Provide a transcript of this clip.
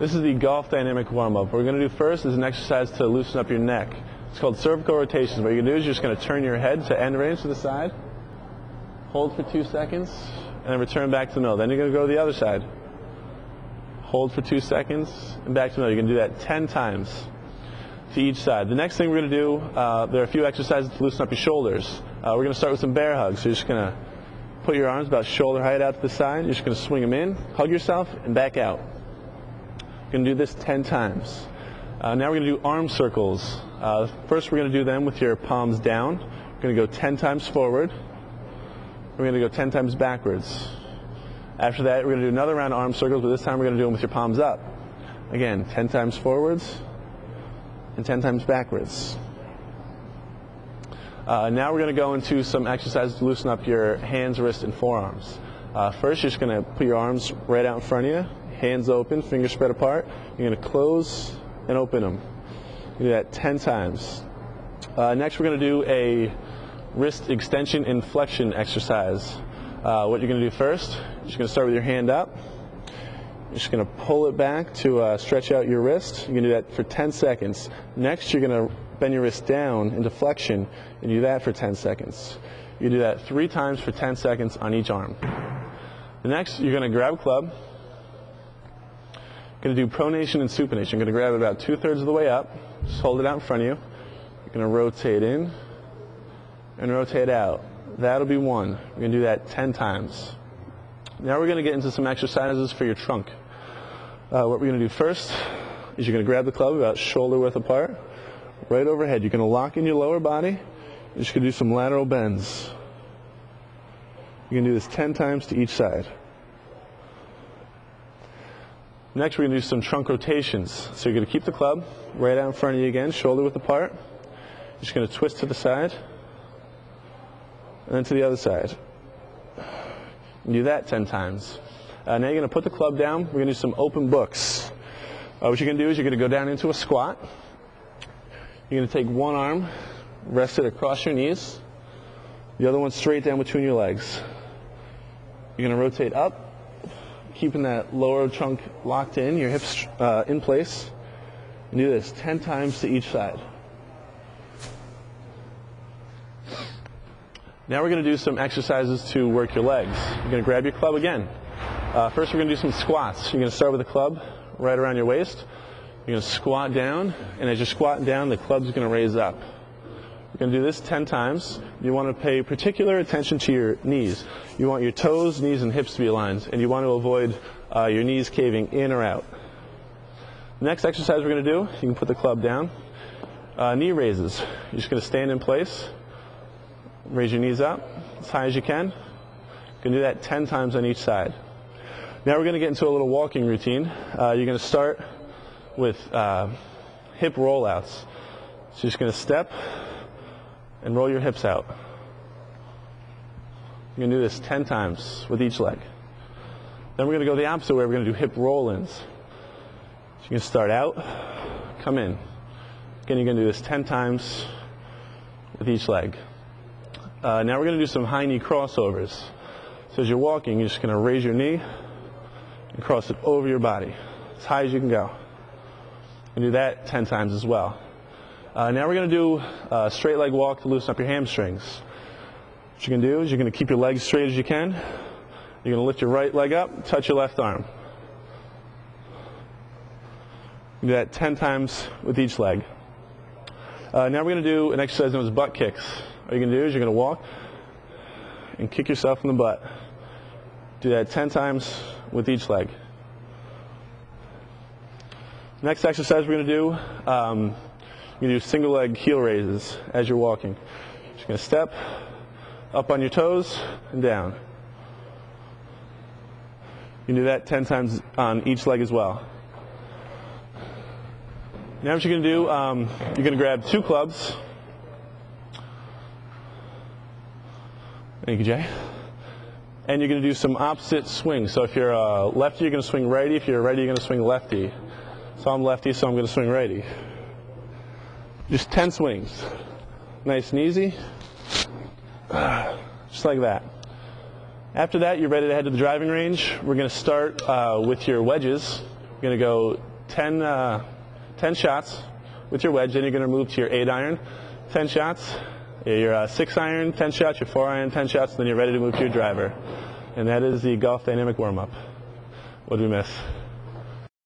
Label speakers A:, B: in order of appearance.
A: This is the golf dynamic warm-up. What we're going to do first is an exercise to loosen up your neck. It's called cervical rotations. What you're going to do is you're just going to turn your head to end range to the side, hold for 2 seconds, and then return back to the middle. Then you're going to go to the other side. Hold for 2 seconds, and back to the middle. You're going to do that 10 times to each side. The next thing we're going to do, there are a few exercises to loosen up your shoulders. We're going to start with some bear hugs. So you're just going to put your arms about shoulder height out to the side. You're just going to swing them in, hug yourself, and back out. You're going to do this 10 times. Now we're going to do arm circles. First we're going to do them with your palms down. We're going to go 10 times forward. We're going to go 10 times backwards. After that, we're going to do another round of arm circles, but this time we're going to do them with your palms up. Again, 10 times forwards and 10 times backwards. Now we're going to go into some exercises to loosen up your hands, wrists, and forearms. First, you're just going to put your arms right out in front of you, hands open, fingers spread apart. You're going to close and open them. You do that 10 times. Next, we're going to do a wrist extension and flexion exercise. What you're going to do first, you're just going to start with your hand up. You're just going to pull it back to stretch out your wrist. You can do that for 10 seconds. Next, you're going to bend your wrist down into flexion and do that for 10 seconds. You do that 3 times for 10 seconds on each arm. The next, you're going to grab a club. You're going to do pronation and supination. You're going to grab it about 2/3 of the way up. Just hold it out in front of you. You're going to rotate in and rotate out. That'll be 1. We're going to do that 10 times. Now we're going to get into some exercises for your trunk. What we're going to do first is you're going to grab the club about shoulder width apart, right overhead. You're going to lock in your lower body. You're just going to do some lateral bends. You're going to do this 10 times to each side. Next, we're going to do some trunk rotations. So you're going to keep the club right out in front of you again, shoulder width apart. You're just going to twist to the side, and then to the other side. You do that 10 times. Now you're going to put the club down. We're going to do some open books. What you're going to do is you're going to go down into a squat. You're going to take one arm, rest it across your knees. The other one straight down between your legs. You're going to rotate up, keeping that lower trunk locked in, your hips in place. And do this 10 times to each side. Now we're going to do some exercises to work your legs. You're going to grab your club again. First we're going to do some squats. You're going to start with the club right around your waist. You're going to squat down, and as you're squatting down, the club's going to raise up. You're going to do this 10 times. You want to pay particular attention to your knees. You want your toes, knees, and hips to be aligned, and you want to avoid your knees caving in or out. The next exercise we're going to do, you can put the club down. Knee raises. You're just going to stand in place. Raise your knees up as high as you can. You can do that 10 times on each side. Now we're going to get into a little walking routine. You're going to start with hip rollouts. So you're just going to step and roll your hips out. You're going to do this 10 times with each leg. Then we're going to go the opposite way. We're going to do hip roll-ins. So you're going to start out, come in. Again, you're going to do this 10 times with each leg. Now we're going to do some high knee crossovers. So as you're walking, you're just going to raise your knee and cross it over your body as high as you can go. And do that 10 times as well. Now we're going to do a straight leg walk to loosen up your hamstrings. What you're going to do is you're going to keep your legs straight as you can. You're going to lift your right leg up, touch your left arm. Do that 10 times with each leg. Now we're going to do an exercise known as butt kicks. What you're going to do is you're going to walk and kick yourself in the butt. Do that 10 times with each leg. Next exercise we're going to do, you're going to do single leg heel raises as you're walking. You're just going to step up on your toes and down. You can do that 10 times on each leg as well. Now what you're going to do, you're going to grab 2 clubs. Thank you, Jay. And you're going to do some opposite swings. So if you're a lefty, you're going to swing righty. If you're a righty, you're going to swing lefty. So I'm lefty, so I'm going to swing righty. Just 10 swings. Nice and easy. Just like that. After that, you're ready to head to the driving range. We're going to start with your wedges. We're going to go 10 shots with your wedge, then you're going to move to your 8-iron, 10 shots, your 6-iron, 10 shots, your 4-iron, 10 shots, and then you're ready to move to your driver. And that is the golf dynamic warm-up. What did we miss?